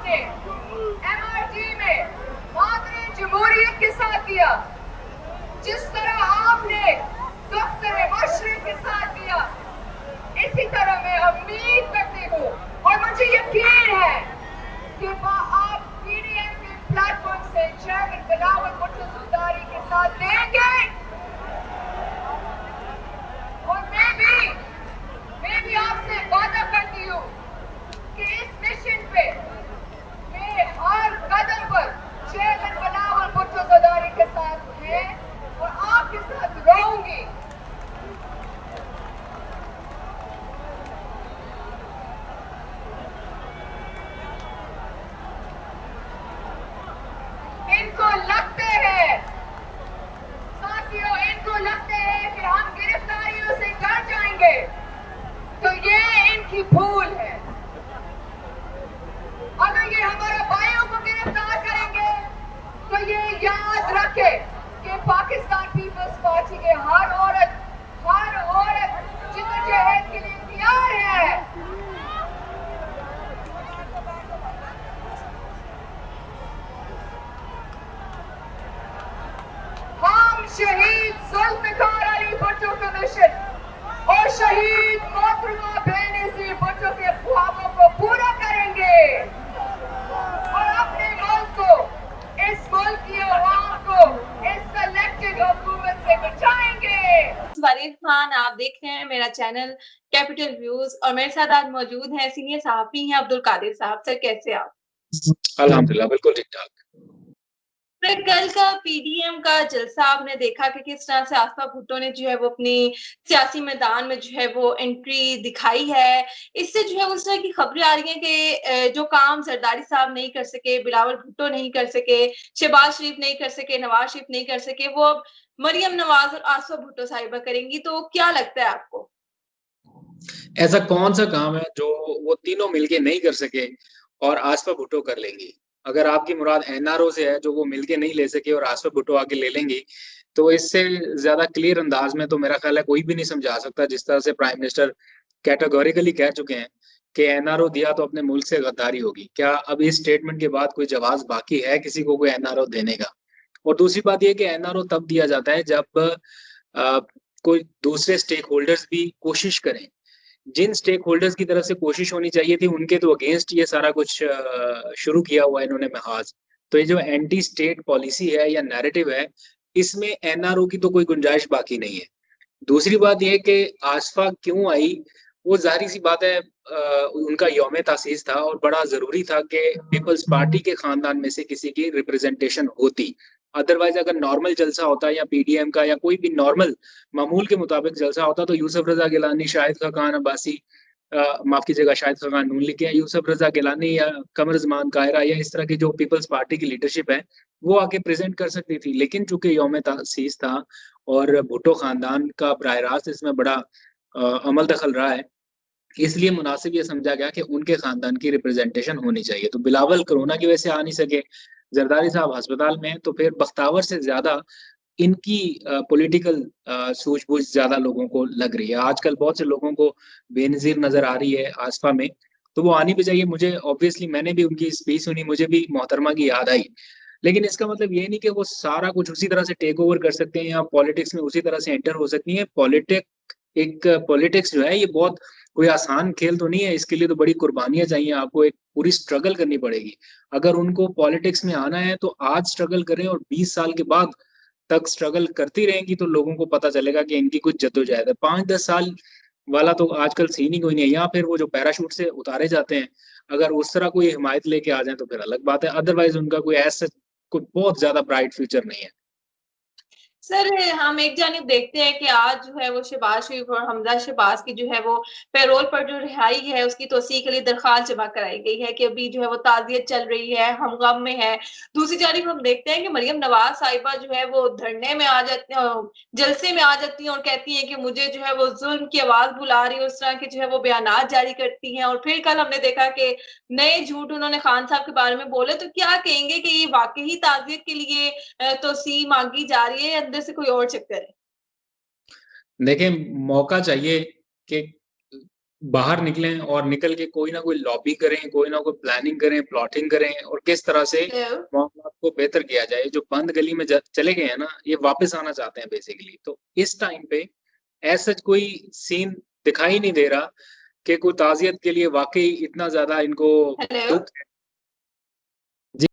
आपने MRG में मादरे जमहूरियत के साथ किया, जिस तरह आपने दफ्तर मशरिक के साथ किया, इसी तरह मैं उम्मीद करती हूँ और मुझे यकीन है कि आप PDM के प्लेटफॉर्म से चेयरमैन बिलावल भुट्टो ज़रदारी के साथ देंगे। और मैं भी आपसे वादा करती हूँ कि इस मिशन पे मैं हर कदम पर चेयरमैन बिलावल भुट्टो ज़रदारी के साथ है और आपके साथ रहूंगी। इनको लगते हैं साथियों, इनको लगते हैं कि हम गिरफ्तारियों से डर जाएंगे, तो ये इनकी भूल है। अगर ये हमारे भाइयों को गिरफ्तार करेंगे तो ये याद रखे कि पाकिस्तान पीपल्स पार्टी के हर औरत जिद्दोजहद के लिए तैयार है। हम शहीद जुल्फ़िकार अली भुट्टो कमीशन और शहीद मोहतरमा बेनज़ीर भुट्टो के ख्वाबों को पूरा करेंगे और अपने मुल्क को, इस मुल्क की अवाम को इस सेलेक्टेड हुकूमत से बचाएंगे। वरीद खान, आप देख रहे हैं मेरा चैनल कैपिटल व्यूज और मेरे साथ आज मौजूद हैं सीनियर सहाफी हैं अब्दुल कादिर साहब। सर कैसे आप? अल्हम्दुलिल्लाह बिल्कुल ठीक ठाक। फिर कल का PDM का जलसा आपने देखा कि किस तरह से आसफा भुट्टो ने जो है वो अपनी सियासी मैदान में जो है वो एंट्री दिखाई है। इससे जो है उस तरह की खबरें आ रही हैं कि जो काम जरदारी साहब नहीं कर सके, बिलावल भुट्टो नहीं कर सके, शहबाज शरीफ नहीं कर सके, नवाज शरीफ नहीं कर सके, वो अब मरियम नवाज और आसफा भुट्टो साहिबा करेंगी। तो क्या लगता है आपको? ऐसा कौन सा काम है जो वो तीनों मिलके नहीं कर सके और आसफा भुट्टो कर लेंगी? अगर आपकी मुराद NRO से है जो वो मिलके नहीं ले सके और आसफा भुट्टो आके ले लेंगी, तो इससे ज्यादा क्लियर अंदाज में तो मेरा ख्याल है कोई भी नहीं समझा सकता। जिस तरह से प्राइम मिनिस्टर कैटेगोरिकली कह चुके हैं कि NRO दिया तो अपने मुल्क से गद्दारी होगी। क्या अब इस स्टेटमेंट के बाद कोई जवाब बाकी है किसी को कोई NRO देने का? और दूसरी बात यह कि NRO तब दिया जाता है जब कोई दूसरे स्टेक होल्डर्स भी कोशिश करें। जिन स्टेक होल्डर्स की तरफ से कोशिश होनी चाहिए थी उनके तो अगेंस्ट ये सारा कुछ शुरू किया हुआ है इन्होंने महाज। तो ये जो एंटी स्टेट पॉलिसी है या नैरेटिव है, इसमें NRO की तो कोई गुंजाइश बाकी नहीं है। दूसरी बात ये कि आसफा क्यों आई, वो जाहिर सी बात है उनका यौम तासीस था और बड़ा जरूरी था कि पीपल्स पार्टी के खानदान में से किसी की रिप्रेजेंटेशन होती। अदरवाइज अगर नॉर्मल जलसा होता या PDM का या कोई भी नॉर्मल मामूल के मुताबिक जलसा होता तो यूसुफ रजा गिलानी, शाहिद खान अब्बासी, माफ कीजिएगा शाहिद खान नून लीग के, यूसुफ रजा गिलानी या कमर जमान कायरा या इस तरह की जो पीपल्स पार्टी की लीडरशिप है वो आके प्रेजेंट कर सकती थी। लेकिन चूंकि यौम तासीस था और भुट्टो खानदान का बराह रास्त इसमें बड़ा अमल दखल रहा है, इसलिए मुनासिब ये समझा गया कि उनके खानदान की रिप्रेजेंटेशन होनी चाहिए। तो बिलावल कोरोना की वजह से आ नहीं सके, जरदारी साहब अस्पताल में, तो फिर बख्तावर से ज्यादा इनकी पॉलिटिकल सूझबूझ ज्यादा लोगों को लग रही है। आजकल बहुत से लोगों को बेनजीर नजर आ रही है आसफा में, तो वो आनी भी चाहिए। मुझे ऑब्वियसली मैंने भी उनकी स्पीच सुनी, मुझे भी मोहतरमा की याद आई। लेकिन इसका मतलब ये नहीं कि वो सारा कुछ उसी तरह से टेक ओवर कर सकते हैं या पॉलिटिक्स में उसी तरह से एंटर हो सकती है। पॉलिटिक्स जो है ये बहुत कोई आसान खेल तो नहीं है, इसके लिए तो बड़ी कुर्बानियां चाहिए, आपको एक पूरी स्ट्रगल करनी पड़ेगी। अगर उनको पॉलिटिक्स में आना है तो आज स्ट्रगल करें और 20 साल के बाद तक स्ट्रगल करती रहेंगी तो लोगों को पता चलेगा कि इनकी कुछ जद्दोजहद है। 5-10 साल वाला तो आजकल सीन ही कोई नहीं है। या फिर वो जो पैराशूट से उतारे जाते हैं, अगर उस तरह कोई हिमायत लेके आ जाए तो फिर अलग बात है। अदरवाइज उनका कोई ऐसा कोई बहुत ज्यादा ब्राइट फ्यूचर नहीं है। सर हम एक जानिब देखते हैं कि आज जो है वो शहबाज शरीफ और हमजा शहबाज की जो है वो पैरोल पर जो रिहाई है उसकी तौसीक के लिए दरखास्त जमा कराई गई है कि अभी जो है वो ताज़ियत चल रही है, हम गम में है। दूसरी जानिब हम देखते हैं कि मरियम नवाज साहिबा जो है वो धरने में आ जाती है, जलसे में आ जाती हैं और कहती हैं कि मुझे जो है वो जुल्म की आवाज बुला रही है, उस तरह के जो है वो बयानात जारी करती हैं। और फिर कल हमने देखा कि नए झूठ उन्होंने खान साहब के बारे में बोले। तो क्या कहेंगे कि ये वाकई ताज़ियत के लिए तोसी मांगी जा रही है, अंदर से कोई और चक्कर है? देखिए, मौका चाहिए कि बाहर निकलें और निकल के कोई ना कोई लॉबी करें, कोई ना कोई प्लानिंग करें, प्लॉटिंग करें और किस तरह से हेलो। मामला को बेहतर किया जाए। जो बंद गली में चले गए हैं ना, ये वापस आना चाहते हैं बेसिकली। तो इस टाइम पे ऐसा कोई सीन दिखाई नहीं दे रहा कि कोई ताजियत के लिए वाकई इतना ज्यादा इनको हेलो। दुख है